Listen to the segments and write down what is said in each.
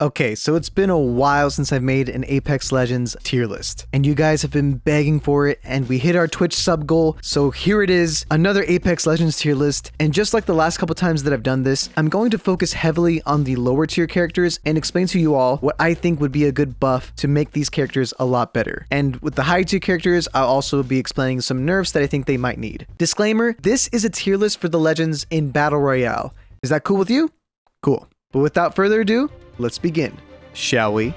Okay, so it's been a while since I've made an Apex Legends tier list, and you guys have been begging for it, and we hit our Twitch sub goal, so here it is, another Apex Legends tier list. And just like the last couple times that I've done this, I'm going to focus heavily on the lower tier characters and explain to you all what I think would be a good buff to make these characters a lot better. And with the high tier characters, I'll also be explaining some nerfs that I think they might need. Disclaimer, this is a tier list for the Legends in Battle Royale. Is that cool with you? Cool. But without further ado, let's begin, shall we?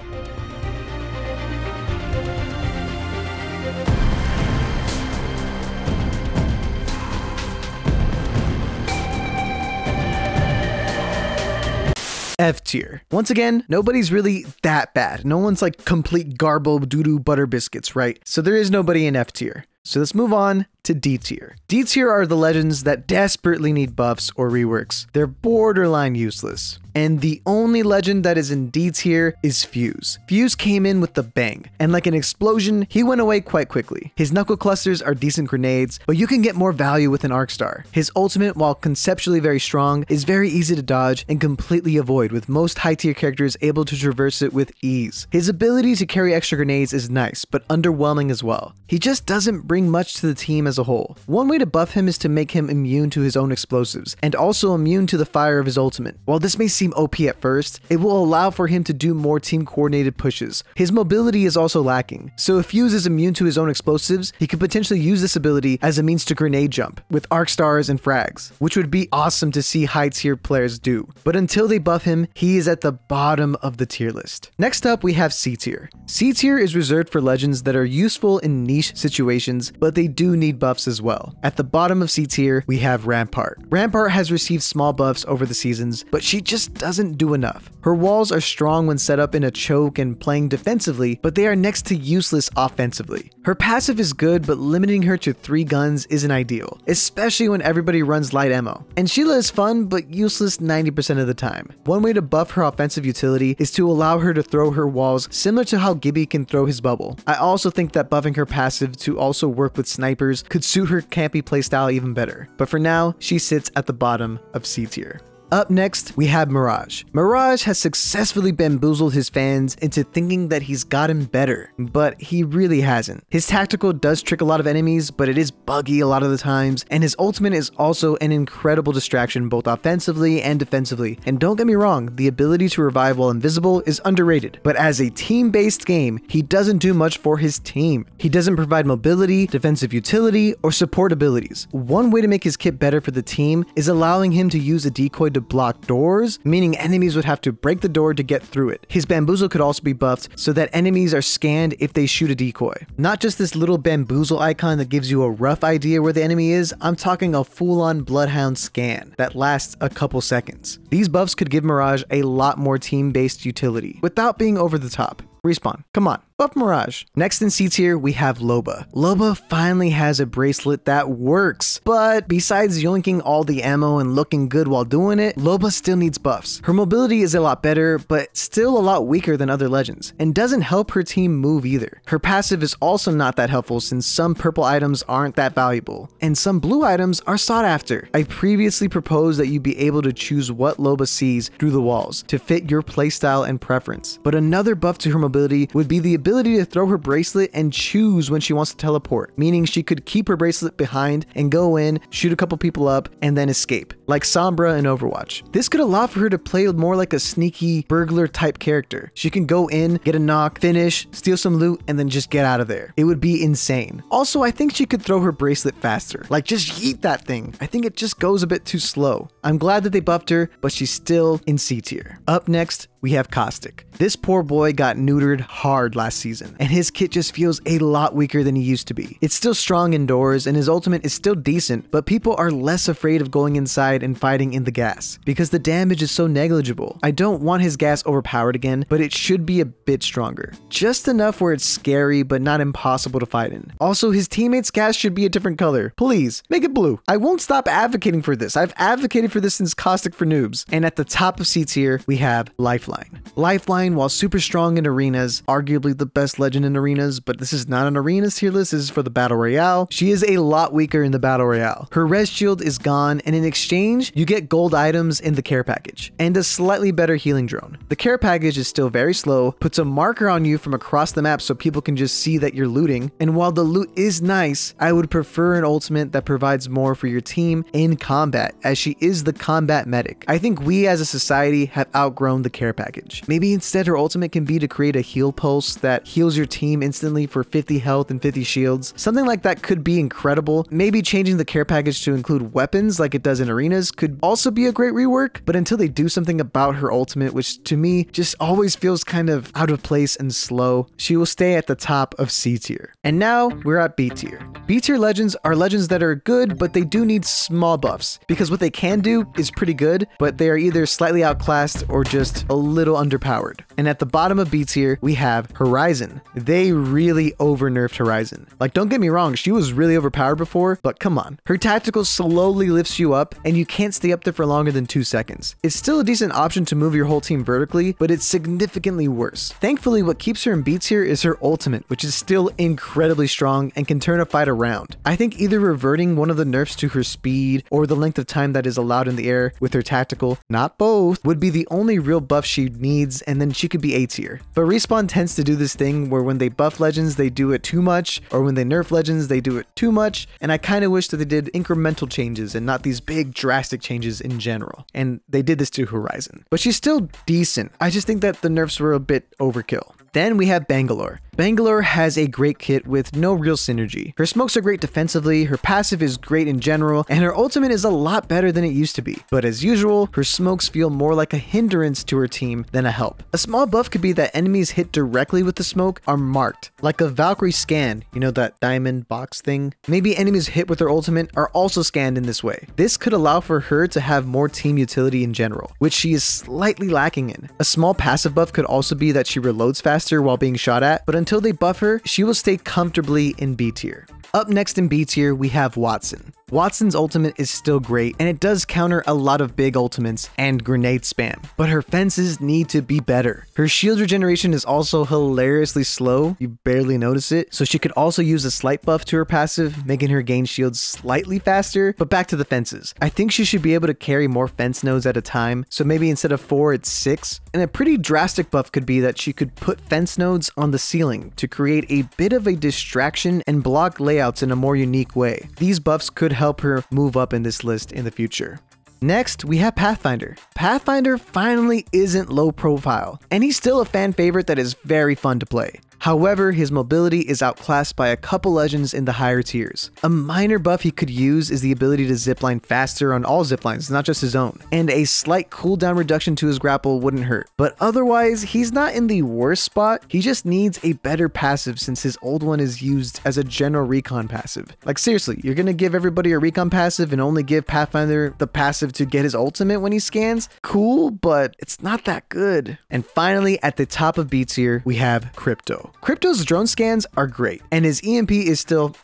F tier. Once again, nobody's really that bad. No one's like complete garble doo-doo butter biscuits, right? So there is nobody in F tier. So let's move on to D tier. D tier are the legends that desperately need buffs or reworks. They're borderline useless. And the only legend that is in D tier is Fuse. Fuse came in with the bang, and like an explosion, he went away quite quickly. His knuckle clusters are decent grenades, but you can get more value with an arc star. His ultimate, while conceptually very strong, is very easy to dodge and completely avoid, with most high tier characters able to traverse it with ease. His ability to carry extra grenades is nice, but underwhelming as well. He just doesn't bring much to the team as a whole. One way to buff him is to make him immune to his own explosives, and also immune to the fire of his ultimate. While this may seem OP at first, it will allow for him to do more team coordinated pushes. His mobility is also lacking, so if Fuse is immune to his own explosives, he could potentially use this ability as a means to grenade jump with arc stars and frags, which would be awesome to see high tier players do. But until they buff him, he is at the bottom of the tier list. Next up, we have C tier. C tier is reserved for legends that are useful in niche situations, but they do need buffs as well. At the bottom of C tier, we have Rampart. Rampart has received small buffs over the seasons, but she just doesn't do enough. Her walls are strong when set up in a choke and playing defensively, but they are next to useless offensively. Her passive is good, but limiting her to 3 guns isn't ideal, especially when everybody runs light ammo. And Sheila is fun, but useless 90% of the time. One way to buff her offensive utility is to allow her to throw her walls similar to how Gibby can throw his bubble. I also think that buffing her passive to also work with snipers could suit her campy playstyle even better. But for now, she sits at the bottom of C tier. Up next, we have Mirage. Mirage has successfully bamboozled his fans into thinking that he's gotten better, but he really hasn't. His tactical does trick a lot of enemies, but it is buggy a lot of the times, and his ultimate is also an incredible distraction both offensively and defensively. And don't get me wrong, the ability to revive while invisible is underrated, but as a team-based game, he doesn't do much for his team. He doesn't provide mobility, defensive utility, or support abilities. One way to make his kit better for the team is allowing him to use a decoy to block doors, meaning enemies would have to break the door to get through it. His bamboozle could also be buffed so that enemies are scanned if they shoot a decoy. Not just this little bamboozle icon that gives you a rough idea where the enemy is, I'm talking a full-on Bloodhound scan that lasts a couple seconds. These buffs could give Mirage a lot more team-based utility without being over the top. Respawn, come on, buff Mirage. Next in C tier, we have Loba. Loba finally has a bracelet that works, but besides yoinking all the ammo and looking good while doing it, Loba still needs buffs. Her mobility is a lot better, but still a lot weaker than other legends, and doesn't help her team move either. Her passive is also not that helpful since some purple items aren't that valuable, and some blue items are sought after. I previously proposed that you be able to choose what Loba sees through the walls to fit your playstyle and preference, but another buff to her mobility would be the ability to throw her bracelet and choose when she wants to teleport, meaning she could keep her bracelet behind and go in, shoot a couple people up, and then escape, like Sombra in Overwatch. This could allow for her to play more like a sneaky burglar type character. She can go in, get a knock, finish, steal some loot, and then just get out of there. It would be insane. Also, I think she could throw her bracelet faster, like just yeet that thing. I think it just goes a bit too slow. I'm glad that they buffed her, but she's still in C tier. Up next, we have Kostik. This poor boy got neutered hard last season, and his kit just feels a lot weaker than he used to be. It's still strong indoors, and his ultimate is still decent, but people are less afraid of going inside and fighting in the gas, because the damage is so negligible. I don't want his gas overpowered again, but it should be a bit stronger. Just enough where it's scary, but not impossible to fight in. Also, his teammates' gas should be a different color. Please, make it blue. I won't stop advocating for this. I've advocated for this since Kostik for Noobs. And at the top of C tier, we have Lifeline. Lifeline. Lifeline, while super strong in arenas, arguably the best legend in arenas, but this is not an arenas tier list, this is for the Battle Royale. She is a lot weaker in the Battle Royale. Her res shield is gone, and in exchange, you get gold items in the care package, and a slightly better healing drone. The care package is still very slow, puts a marker on you from across the map so people can just see that you're looting, and while the loot is nice, I would prefer an ultimate that provides more for your team in combat, as she is the combat medic. I think we as a society have outgrown the care package. Maybe instead her ultimate can be to create a heal pulse that heals your team instantly for 50 health and 50 shields. Something like that could be incredible. Maybe changing the care package to include weapons like it does in arenas could also be a great rework, but until they do something about her ultimate, which to me just always feels kind of out of place and slow, she will stay at the top of C tier. And now we're at B tier. B tier legends are legends that are good, but they do need small buffs, because what they can do is pretty good, but they are either slightly outclassed or just a little underpowered. And at the bottom of B tier, we have Horizon. They really over-nerfed Horizon. Like, don't get me wrong, she was really overpowered before, but come on. Her tactical slowly lifts you up, and you can't stay up there for longer than 2 seconds. It's still a decent option to move your whole team vertically, but it's significantly worse. Thankfully, what keeps her in B tier is her ultimate, which is still incredibly strong and can turn a fight around. I think either reverting one of the nerfs to her speed or the length of time that is allowed in the air with her tactical, not both, would be the only real buff she needs, and then she could be A tier. But Respawn tends to do this thing where when they buff legends, they do it too much, or when they nerf legends, they do it too much, and I kind of wish that they did incremental changes and not these big drastic changes in general. And they did this to Horizon. But she's still decent. I just think that the nerfs were a bit overkill. Then we have Bangalore. Bangalore has a great kit with no real synergy. Her smokes are great defensively, her passive is great in general, and her ultimate is a lot better than it used to be. But as usual, her smokes feel more like a hindrance to her team than a help. A small buff could be that enemies hit directly with the smoke are marked, like a Valkyrie scan, you know, that diamond box thing? Maybe enemies hit with her ultimate are also scanned in this way. This could allow for her to have more team utility in general, which she is slightly lacking in. A small passive buff could also be that she reloads faster while being shot at, but until they buff her, she will stay comfortably in B tier. Up next in B tier, we have Wattson. Wattson's ultimate is still great, and it does counter a lot of big ultimates and grenade spam, but her fences need to be better. Her shield regeneration is also hilariously slow, you barely notice it, so she could also use a slight buff to her passive, making her gain shields slightly faster. But back to the fences. I think she should be able to carry more fence nodes at a time, so maybe instead of 4, it's 6. And a pretty drastic buff could be that she could put fence nodes on the ceiling to create a bit of a distraction and block layouts in a more unique way. These buffs could help her move up in this list in the future. Next, we have Pathfinder. Pathfinder finally isn't low profile, and he's still a fan favorite that is very fun to play. However, his mobility is outclassed by a couple legends in the higher tiers. A minor buff he could use is the ability to zipline faster on all ziplines, not just his own, and a slight cooldown reduction to his grapple wouldn't hurt. But otherwise, he's not in the worst spot, he just needs a better passive since his old one is used as a general recon passive. Like seriously, you're gonna give everybody a recon passive and only give Pathfinder the passive to get his ultimate when he scans? Cool, but it's not that good. And finally, at the top of B tier, we have Crypto. Crypto's drone scans are great, and his EMP is still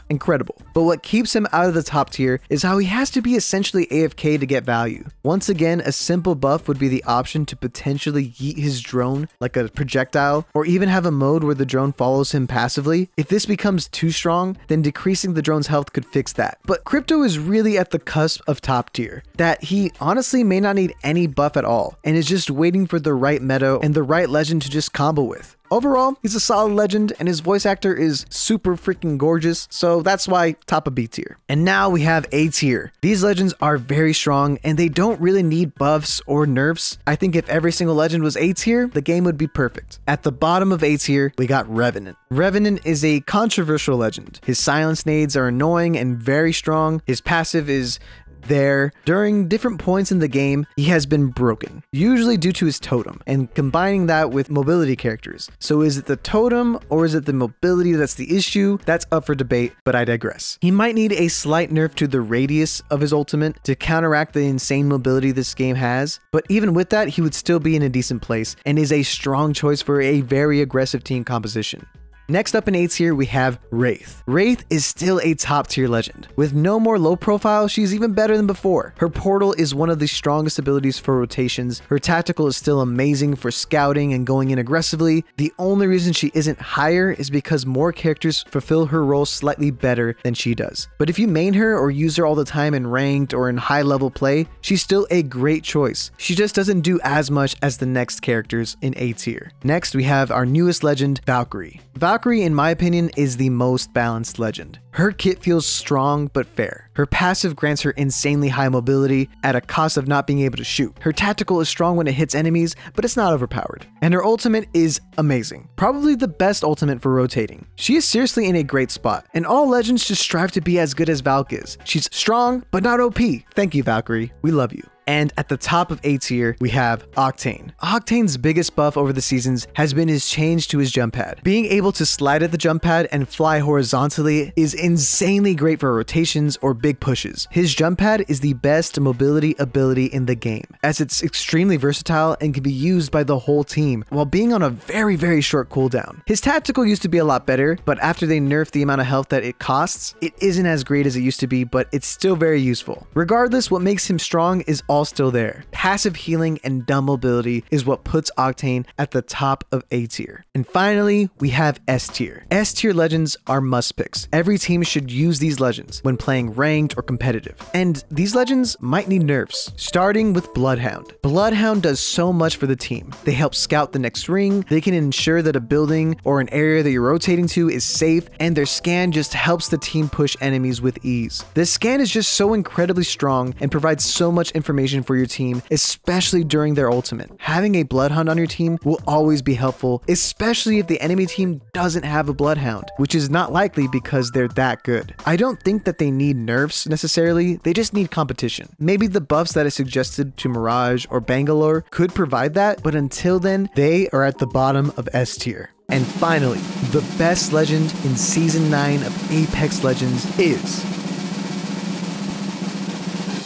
incredible. But what keeps him out of the top tier is how he has to be essentially AFK to get value. Once again, a simple buff would be the option to potentially yeet his drone like a projectile, or even have a mode where the drone follows him passively. If this becomes too strong, then decreasing the drone's health could fix that. But Crypto is really at the cusp of top tier, that he honestly may not need any buff at all, and is just waiting for the right meta and the right legend to just combo with. Overall, he's a solid legend, and his voice actor is super freaking gorgeous, so that's why top of B tier. And now we have A tier. These legends are very strong, and they don't really need buffs or nerfs. I think if every single legend was A tier, the game would be perfect. At the bottom of A tier, we got Revenant. Revenant is a controversial legend. His silence nades are annoying and very strong. His passive is there. During different points in the game, he has been broken, usually due to his totem, and combining that with mobility characters. So is it the totem or is it the mobility that's the issue? That's up for debate, but I digress. He might need a slight nerf to the radius of his ultimate to counteract the insane mobility this game has, but even with that, he would still be in a decent place and is a strong choice for a very aggressive team composition. Next up in A tier, we have Wraith. Wraith is still a top tier legend. With no more low profile, she's even better than before. Her portal is one of the strongest abilities for rotations. Her tactical is still amazing for scouting and going in aggressively. The only reason she isn't higher is because more characters fulfill her role slightly better than she does. But if you main her or use her all the time in ranked or in high level play, she's still a great choice. She just doesn't do as much as the next characters in A tier. Next, we have our newest legend, Valkyrie. Valkyrie, in my opinion, is the most balanced legend. Her kit feels strong but fair. Her passive grants her insanely high mobility at a cost of not being able to shoot. Her tactical is strong when it hits enemies, but it's not overpowered. And her ultimate is amazing. Probably the best ultimate for rotating. She is seriously in a great spot, and all legends should strive to be as good as Valk is. She's strong, but not OP. Thank you, Valkyrie. We love you. And at the top of A tier, we have Octane. Octane's biggest buff over the seasons has been his change to his jump pad. Being able to slide at the jump pad and fly horizontally is insanely great for rotations or big pushes. His jump pad is the best mobility ability in the game, as it's extremely versatile and can be used by the whole team while being on a very short cooldown. His tactical used to be a lot better, but after they nerfed the amount of health that it costs, it isn't as great as it used to be, but it's still very useful. Regardless, what makes him strong is all still there. Passive healing and dumb mobility is what puts Octane at the top of A tier. And finally, we have S tier. S tier legends are must picks. Every team should use these legends when playing ranked or competitive. And these legends might need nerfs, starting with Bloodhound. Bloodhound does so much for the team. They help scout the next ring, they can ensure that a building or an area that you're rotating to is safe, and their scan just helps the team push enemies with ease. This scan is just so incredibly strong and provides so much information for your team, especially during their ultimate. Having a Bloodhound on your team will always be helpful, especially if the enemy team doesn't have a Bloodhound, which is not likely because they're that good. I don't think that they need nerfs necessarily, they just need competition. Maybe the buffs that I suggested to Mirage or Bangalore could provide that, but until then, they are at the bottom of S tier. And finally, the best legend in Season 9 of Apex Legends is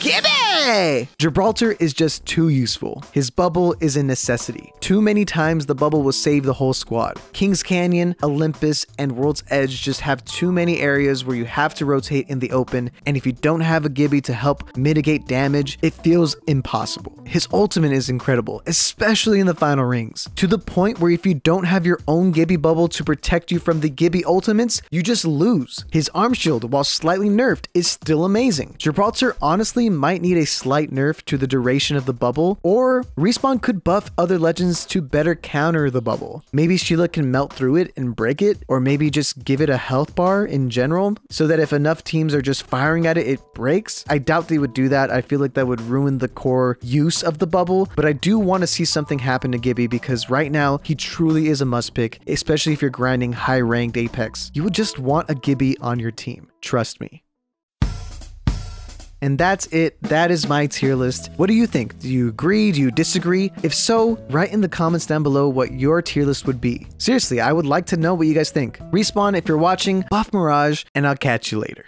Gibby! Gibraltar is just too useful. His bubble is a necessity. Too many times the bubble will save the whole squad. King's Canyon, Olympus, and World's Edge just have too many areas where you have to rotate in the open, and if you don't have a Gibby to help mitigate damage, it feels impossible. His ultimate is incredible, especially in the final rings, to the point where if you don't have your own Gibby bubble to protect you from the Gibby ultimates, you just lose. His arm shield, while slightly nerfed, is still amazing. Gibraltar honestly might need a slight nerf to the duration of the bubble, or Respawn could buff other legends to better counter the bubble. Maybe Sheila can melt through it and break it, or maybe just give it a health bar in general, so that if enough teams are just firing at it, it breaks. I doubt they would do that. I feel like that would ruin the core use of the bubble, but I do want to see something happen to Gibby because right now he truly is a must pick, especially if you're grinding high ranked Apex. You would just want a Gibby on your team. Trust me. And that's it. That is my tier list. What do you think? Do you agree? Do you disagree? If so, write in the comments down below what your tier list would be. Seriously, I would like to know what you guys think. Respawn, if you're watching, buff Mirage, and I'll catch you later.